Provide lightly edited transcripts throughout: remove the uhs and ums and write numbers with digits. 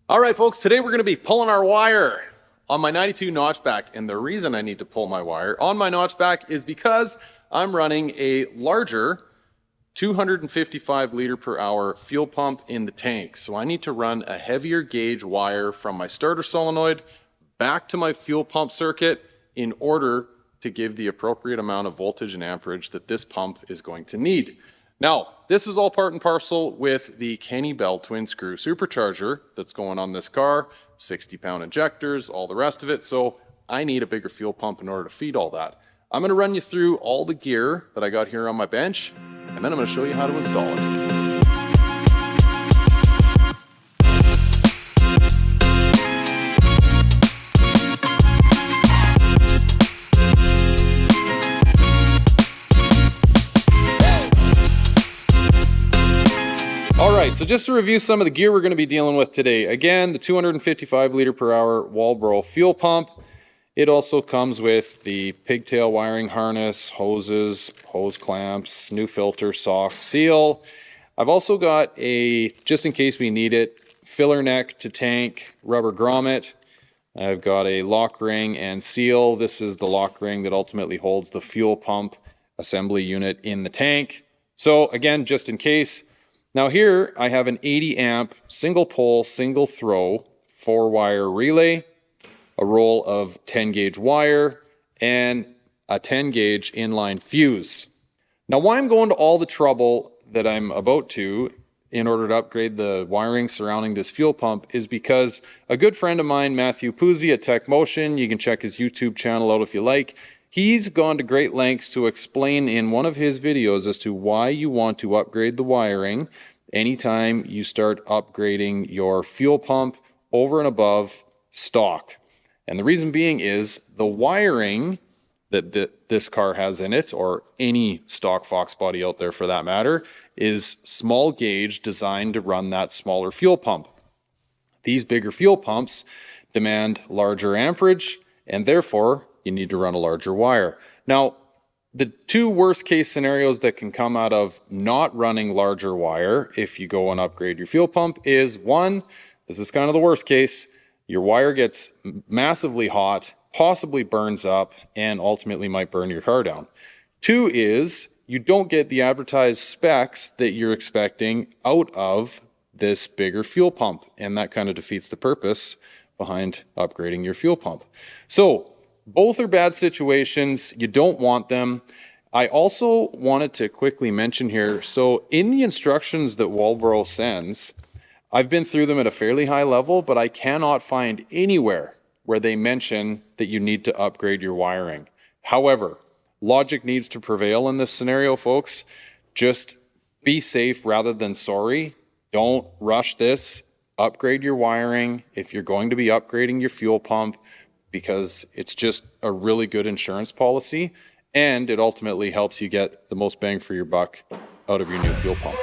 All right, folks, today we're going to be pulling our wire on my 92 notchback. And the reason I need to pull my wire on my notchback is because I'm running a larger 255 liter per hour fuel pump in the tank. So I need to run a heavier gauge wire from my starter solenoid back to my fuel pump circuit in order to give the appropriate amount of voltage and amperage that this pump is going to need. Now, this is all part and parcel with the Kenny Bell twin screw supercharger that's going on this car, 60-pound injectors, all the rest of it. So I need a bigger fuel pump in order to feed all that. I'm going to run you through all the gear that I got here on my bench, and then I'm going to show you how to install it. Alright, so just to review some of the gear we're going to be dealing with today. Again, the 255 liter per hour Walbro fuel pump. It also comes with the pigtail wiring harness, hoses, hose clamps, new filter, sock, seal. I've also got a, just in case we need it, filler neck to tank rubber grommet. I've got a lock ring and seal. This is the lock ring that ultimately holds the fuel pump assembly unit in the tank. So again, just in case. Now here I have an 80 amp single pole, single throw, 4-wire relay, a roll of 10 gauge wire, and a 10 gauge inline fuse. Now why I'm going to all the trouble that I'm about to in order to upgrade the wiring surrounding this fuel pump is because a good friend of mine, Matthew Puzzi at Tech Motion, you can check his YouTube channel out if you like, he's gone to great lengths to explain in one of his videos as to why you want to upgrade the wiring anytime you start upgrading your fuel pump over and above stock. And the reason being is the wiring that this car has in it, or any stock Foxbody out there for that matter, is small gauge designed to run that smaller fuel pump. These bigger fuel pumps demand larger amperage, and therefore you need to run a larger wire. Now, the two worst case scenarios that can come out of not running larger wire if you go and upgrade your fuel pump is, one, this is kind of the worst case, your wire gets massively hot, possibly burns up, and ultimately might burn your car down. Two is you don't get the advertised specs that you're expecting out of this bigger fuel pump, and that kind of defeats the purpose behind upgrading your fuel pump. So both are bad situations. You don't want them. I also wanted to quickly mention here, so in the instructions that Walbro sends, I've been through them at a fairly high level, but I cannot find anywhere where they mention that you need to upgrade your wiring. However, logic needs to prevail in this scenario, folks. Just be safe rather than sorry. Don't rush this. Upgrade your wiring if you're going to be upgrading your fuel pump, because it's just a really good insurance policy, and it ultimately helps you get the most bang for your buck out of your new fuel pump.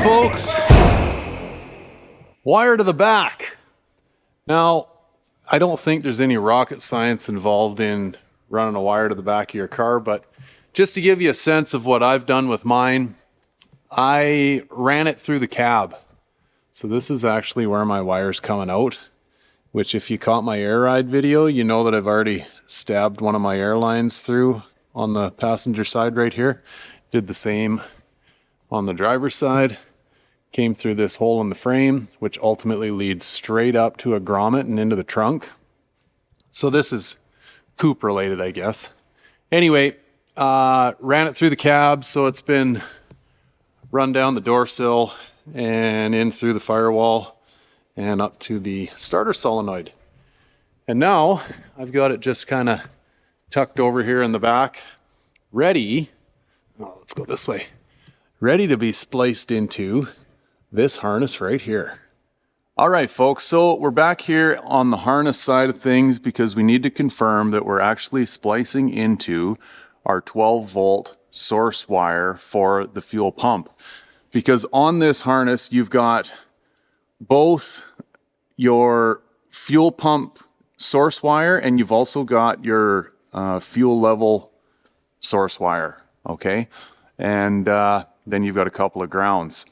Folks, wire to the back. Now, I don't think there's any rocket science involved in running a wire to the back of your car, but just to give you a sense of what I've done with mine, I ran it through the cab. So this is actually where my wire's coming out, which if you caught my air ride video, you know that I've already stabbed one of my air lines through on the passenger side right here. Did the same on the driver's side. came through this hole in the frame, which ultimately leads straight up to a grommet and into the trunk. So this is coupe related, I guess. Anyway, ran it through the cab, so it's been run down the door sill and in through the firewall and up to the starter solenoid. And now I've got it just kind of tucked over here in the back, ready, let's go this way, ready to be spliced into this harness right here. All right, folks, so we're back here on the harness side of things because we need to confirm that we're actually splicing into our 12-volt source wire for the fuel pump. Because on this harness, you've got both your fuel pump source wire and you've also got your fuel level source wire, okay? And then you've got a couple of grounds.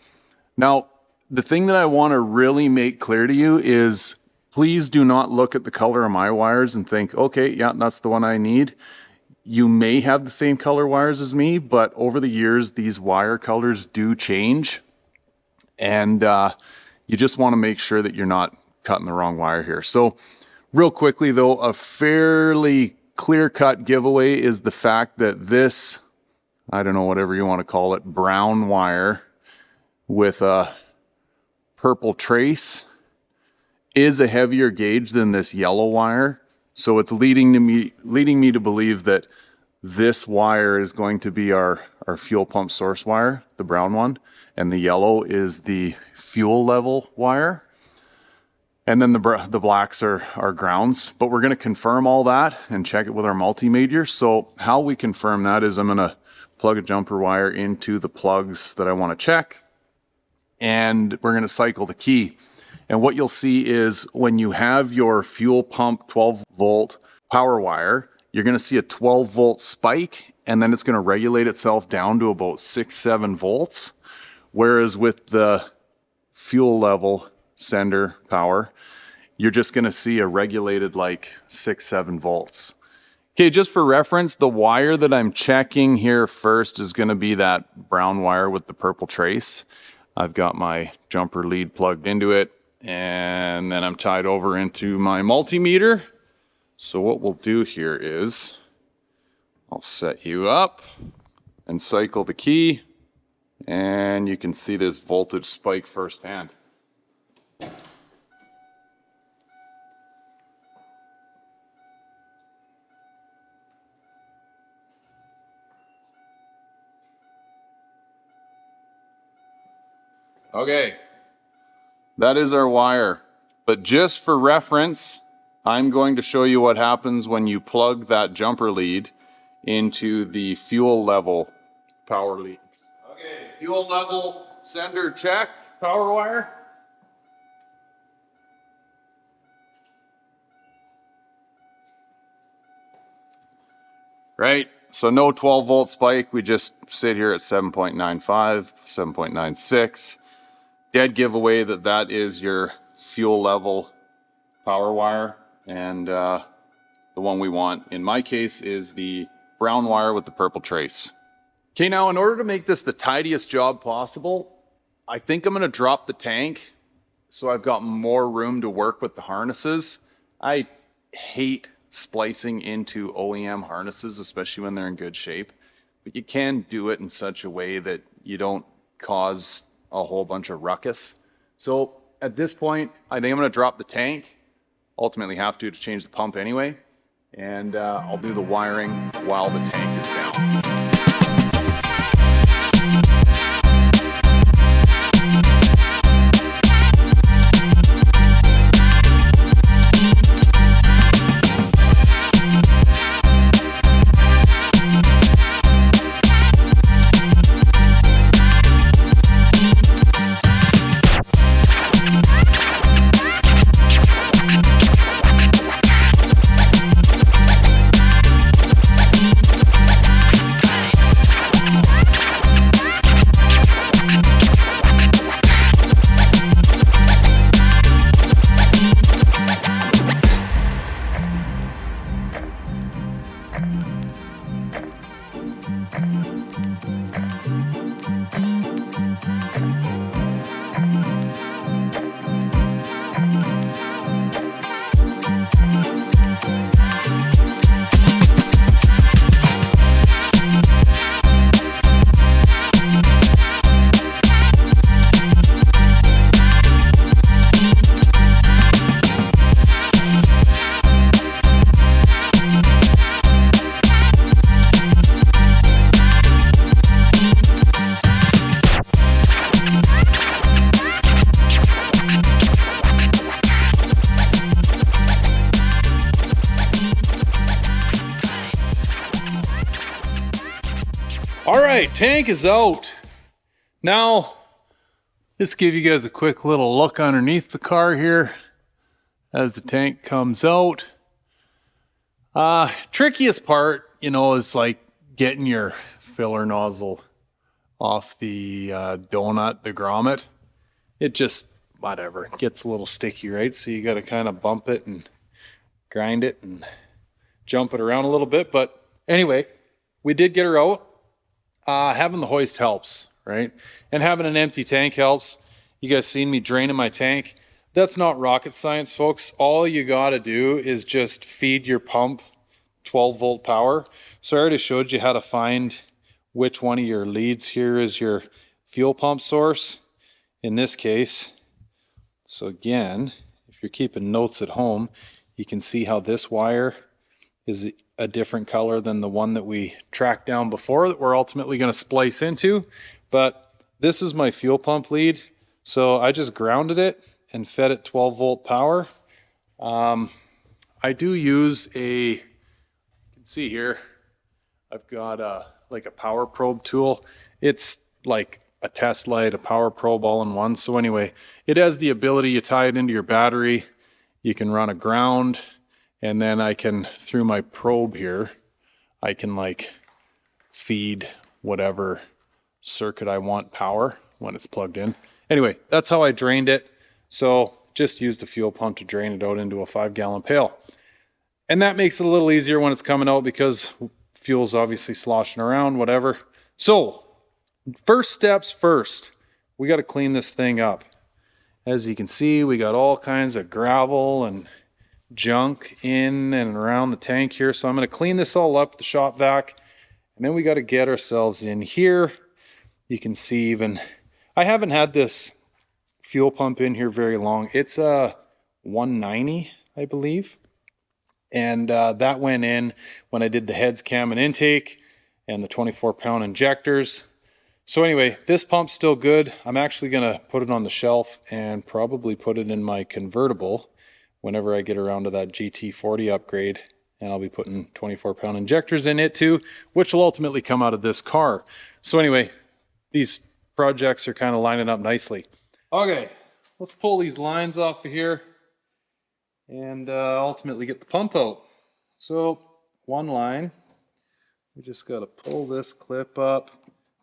Now, the thing that I want to really make clear to you is please do not look at the color of my wires and think, okay, yeah, that's the one I need. You may have the same color wires as me, but over the years, these wire colors do change. And you just want to make sure that you're not cutting the wrong wire here. So real quickly though, a fairly clear-cut giveaway is the fact that this, I don't know, whatever you want to call it, brown wire with a purple trace is a heavier gauge than this yellow wire. So it's leading me to believe that this wire is going to be our fuel pump source wire, the brown one, and the yellow is the fuel level wire. And then the blacks are grounds, but we're going to confirm all that and check it with our multimeter. So how we confirm that is I'm going to plug a jumper wire into the plugs that I want to check, and we're going to cycle the key. And what you'll see is when you have your fuel pump 12-volt power wire, you're going to see a 12-volt spike, and then it's going to regulate itself down to about 6-7 volts. Whereas with the fuel level sender power, you're just going to see a regulated like 6-7 volts. Okay, just for reference, the wire that I'm checking here first is going to be that brown wire with the purple trace. I've got my jumper lead plugged into it, and then I'm tied over into my multimeter. So what we'll do here is I'll set you up and cycle the key, and you can see this voltage spike firsthand. Okay, that is our wire, but just for reference, I'm going to show you what happens when you plug that jumper lead into the fuel level power lead. Okay, fuel level sender check, power wire. Right, so no 12-volt spike, we just sit here at 7.95, 7.96. Dead giveaway that is your fuel level power wire, and the one we want in my case is the brown wire with the purple trace. Okay, now in order to make this the tidiest job possible, I think I'm going to drop the tank so I've got more room to work with the harnesses. I hate splicing into OEM harnesses, especially when they're in good shape, but you can do it in such a way that you don't cause a whole bunch of ruckus. So at this point, I think I'm going to drop the tank. Ultimately have to change the pump anyway, and I'll do the wiring while the tank is down. right, tank is out. Now, just give you guys a quick little look underneath the car here as the tank comes out. Trickiest part, you know, is like getting your filler nozzle off the donut, the grommet. It just, whatever, gets a little sticky, right? So you got to kind of bump it and grind it and jump it around a little bit. But anyway, we did get her out. Having the hoist helps, right? And having an empty tank helps. You guys seen me draining my tank. That's not rocket science, folks. All you got to do is just feed your pump 12 volt power. So I already showed you how to find which one of your leads here is your fuel pump source in this case. So again, if you're keeping notes at home, you can see how this wire is a different color than the one that we tracked down before that we're ultimately going to splice into. But this is my fuel pump lead. So I just grounded it and fed it 12 volt power. I do use you can see here, I've got like a power probe tool. It's like a test light, a power probe all in one. So anyway, it has the ability, you tie it into your battery, you can run a ground, and then I can, through my probe here, I can like feed whatever circuit I want power when it's plugged in. Anyway, that's how I drained it. So just use the fuel pump to drain it out into a 5-gallon pail. And that makes it a little easier when it's coming out because fuel's obviously sloshing around, whatever. So first steps first, we got to clean this thing up. As you can see, we got all kinds of gravel and junk in and around the tank here. So I'm going to clean this all up, the shop vac, and then we got to get ourselves in here. You can see even, I haven't had this fuel pump in here very long. It's a 190, I believe. And that went in when I did the heads, cam, and intake and the 24-pound injectors. So anyway, this pump's still good. I'm actually going to put it on the shelf and probably put it in my convertible whenever I get around to that GT40 upgrade. And I'll be putting 24-pound injectors in it too, which will ultimately come out of this car. So anyway, these projects are kind of lining up nicely. Okay, let's pull these lines off of here and ultimately get the pump out. So one line, we just got to pull this clip up.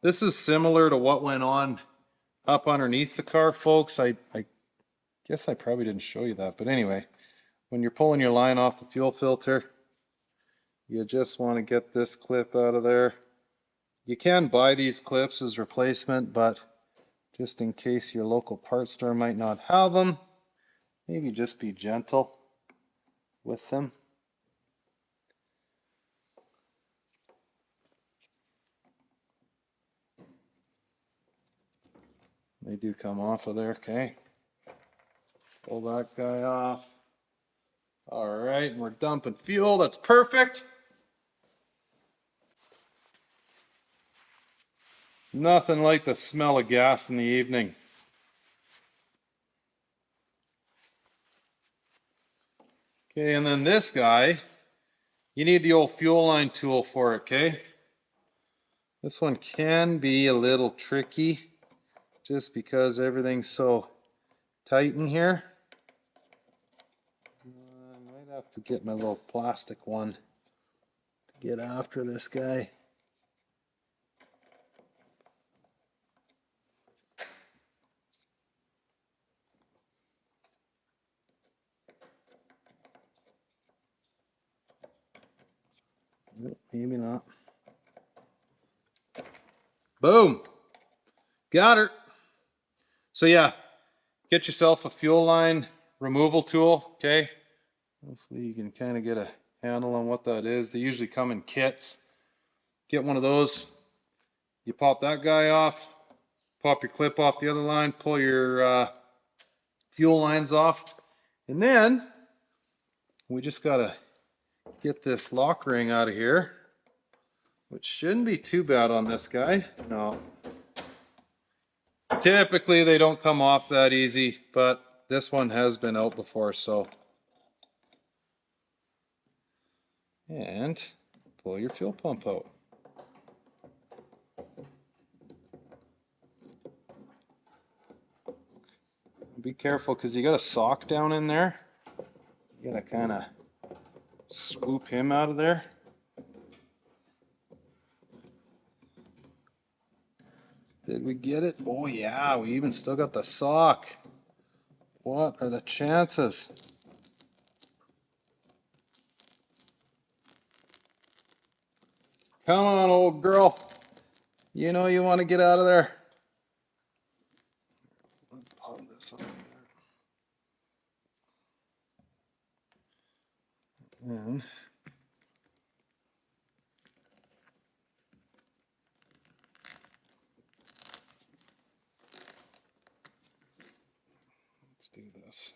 This is similar to what went on up underneath the car, folks. I guess I probably didn't show you that, but anyway, when you're pulling your line off the fuel filter, you just want to get this clip out of there. You can buy these clips as replacement, but just in case your local parts store might not have them, maybe just be gentle with them. They do come off of there, okay. Pull that guy off. All right, and we're dumping fuel, that's perfect. Nothing like the smell of gas in the evening. Okay, and then this guy, you need the old fuel line tool for it, okay? This one can be a little tricky just because everything's so tight in here. I might have to get my little plastic one to get after this guy. Maybe not. Boom. Got her. So yeah, get yourself a fuel line removal tool, okay? Hopefully you can kind of get a handle on what that is. They usually come in kits. Get one of those. You pop that guy off, pop your clip off the other line, pull your fuel lines off, and then we just gotta get this lock ring out of here, which shouldn't be too bad on this guy. No. Typically they don't come off that easy, but this one has been out before, so. And pull your fuel pump out. Be careful because you got a sock down in there. You gotta kind of swoop him out of there. Did we get it? Oh yeah, we even still got the sock. What are the chances? Come on, old girl. You know you want to get out of there. Let's pop this on there. And let's do this.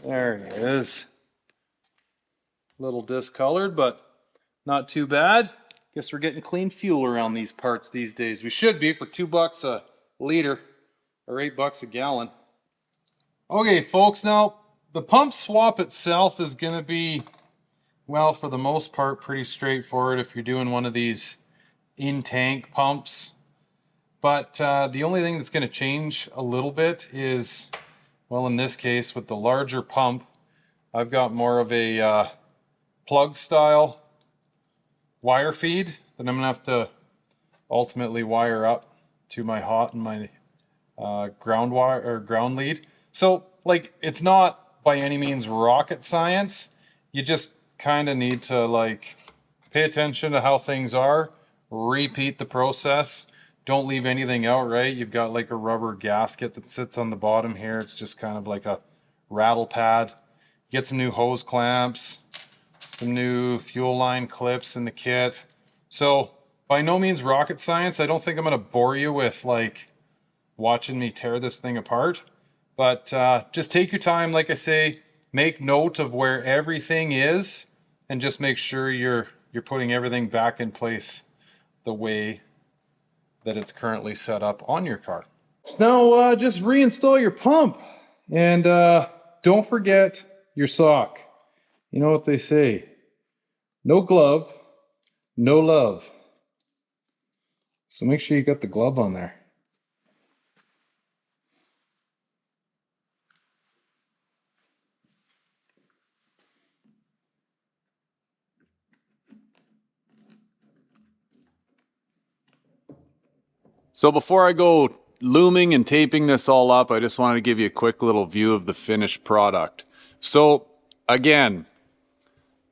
There he is. A little discolored, but not too bad. Guess we're getting clean fuel around these parts these days. We should be for $2 a liter or $8 a gallon. Okay, folks, now the pump swap itself is going to be, well, for the most part, pretty straightforward if you're doing one of these in-tank pumps. But the only thing that's going to change a little bit is, well, in this case, with the larger pump, I've got more of a plug style wire feed that I'm gonna have to ultimately wire up to my hot and my ground wire or ground lead. So like, it's not by any means rocket science. You just kind of need to like pay attention to how things are, repeat the process. Don't leave anything out, right? You've got like a rubber gasket that sits on the bottom here. It's just kind of like a rattle pad. Get some new hose clamps, some new fuel line clips in the kit. So by no means rocket science. I don't think I'm going to bore you with like watching me tear this thing apart, but just take your time. Like I say, make note of where everything is and just make sure you're putting everything back in place the way that it's currently set up on your car. Now just reinstall your pump and don't forget your sock. You know what they say, no glove, no love. So make sure you got the glove on there. So before I go looming and taping this all up, I just wanted to give you a quick little view of the finished product. So again,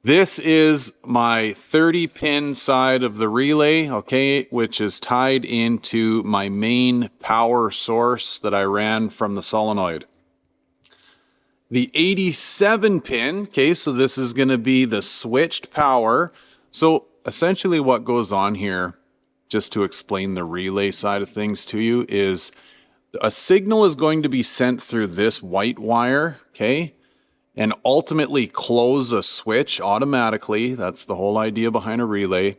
this is my 30-pin side of the relay, okay, which is tied into my main power source that I ran from the solenoid. The 87-pin, okay, so this is going to be the switched power. So essentially what goes on here, just to explain the relay side of things to you, is a signal is going to be sent through this white wire, okay, and ultimately close a switch automatically. That's the whole idea behind a relay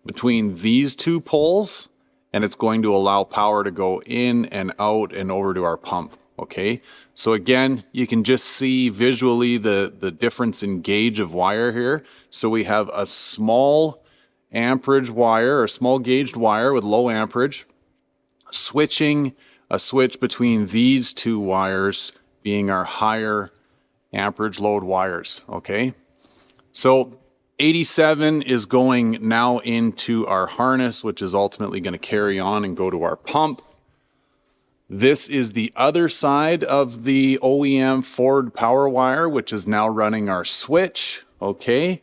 between these two poles, and it's going to allow power to go in and out and over to our pump. Okay, so again, you can just see visually the difference in gauge of wire here. So we have a small amperage wire or small gauged wire with low amperage, switching a switch between these two wires being our higher amperage load wires. Okay, so 87 is going now into our harness, which is ultimately going to carry on and go to our pump. This is the other side of the OEM Ford power wire, which is now running our switch. Okay.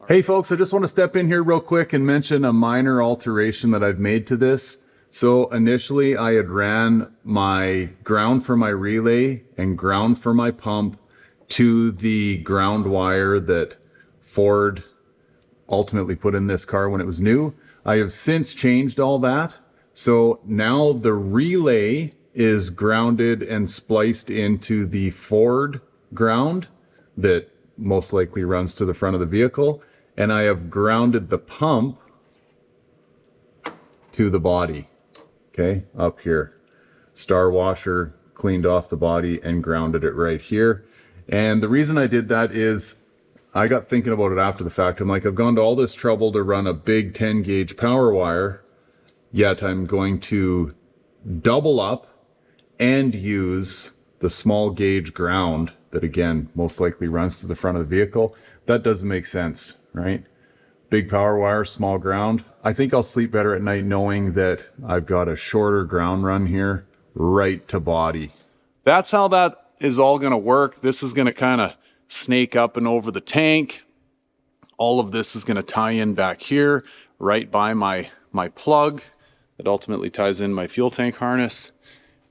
Hey folks, I just want to step in here real quick and mention a minor alteration that I've made to this. So initially I had ran my ground for my relay and ground for my pump to the ground wire that Ford ultimately put in this car when it was new. I have since changed all that. So now the relay is grounded and spliced into the Ford ground that most likely runs to the front of the vehicle. And I have grounded the pump to the body, okay, up here. Star washer cleaned off the body and grounded it right here. And the reason I did that is I got thinking about it after the fact. I'm like, I've gone to all this trouble to run a big 10 gauge power wire, yet I'm going to double up and use the small gauge ground that, again, most likely runs to the front of the vehicle, that doesn't make sense, right? Big power wire, small ground. I think I'll sleep better at night knowing that I've got a shorter ground run here right to body. That's how that is all going to work. This is going to kind of snake up and over the tank. All of this is going to tie in back here right by my plug that ultimately ties in my fuel tank harness.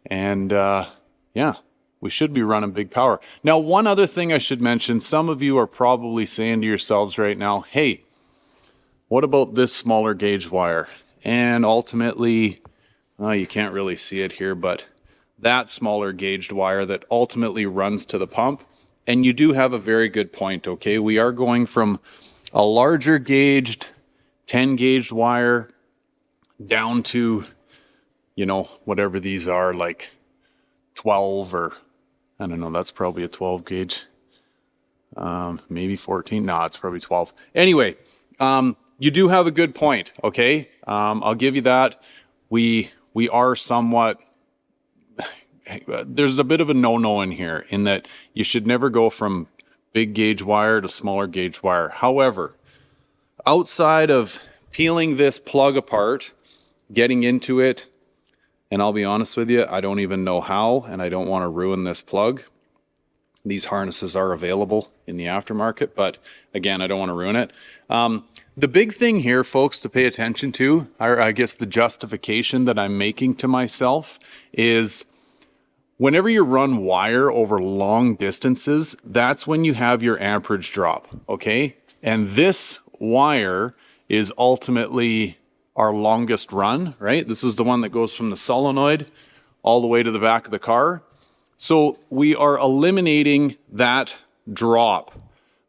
And yeah, we should be running big power. Now, one other thing I should mention, some of you are probably saying to yourselves right now, hey, what about this smaller gauge wire? And ultimately, you can't really see it here, but that smaller gauged wire that ultimately runs to the pump. And you do have a very good point, okay? We are going from a larger gauged 10 gauge wire down to, you know, whatever these are, like 12 or, I don't know, that's probably a 12 gauge. Maybe 14. No, it's probably 12. Anyway, you do have a good point, okay? I'll give you that. We are somewhat, there's a bit of a no-no in here in that you should never go from big gauge wire to smaller gauge wire. However, outside of peeling this plug apart, getting into it, and I'll be honest with you, I don't even know how, and I don't want to ruin this plug. These harnesses are available in the aftermarket, but again, I don't want to ruin it. The big thing here, folks, to pay attention to, or I guess the justification that I'm making to myself is whenever you run wire over long distances, that's when you have your amperage drop, okay? And this wire is ultimately our longest run, right? This is the one that goes from the solenoid all the way to the back of the car. So we are eliminating that drop,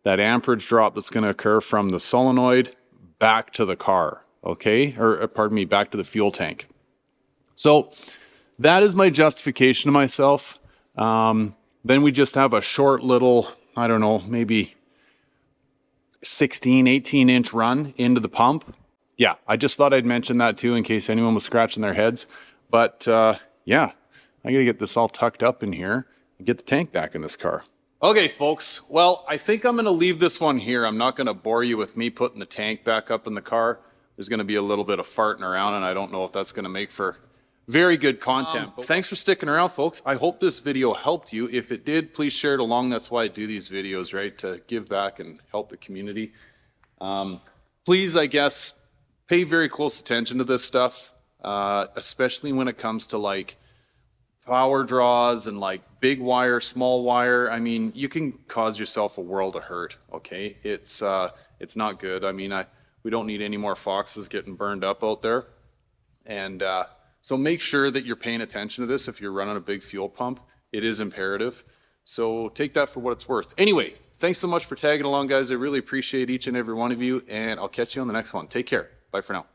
that amperage drop that's going to occur from the solenoid back to the car, okay? Or pardon me, back to the fuel tank. So that is my justification to myself. Then we just have a short little, I don't know, maybe 16, 18 inch run into the pump. Yeah, I just thought I'd mention that too in case anyone was scratching their heads. But yeah, I gotta get this all tucked up in here and get the tank back in this car. Okay, folks. Well, I think I'm gonna leave this one here. I'm not gonna bore you with me putting the tank back up in the car. There's gonna be a little bit of farting around and I don't know if that's gonna make for very good content. Thanks for sticking around, folks. I hope this video helped you. If it did, please share it along. That's why I do these videos, right? To give back and help the community. Please, I guess, pay very close attention to this stuff, especially when it comes to like power draws and like big wire, small wire. I mean, you can cause yourself a world of hurt, okay? It's not good. I mean, we don't need any more foxes getting burned up out there. And so make sure that you're paying attention to this if you're running a big fuel pump. It is imperative. So take that for what it's worth. Anyway, thanks so much for tagging along, guys. I really appreciate each and every one of you, and I'll catch you on the next one. Take care. Bye for now.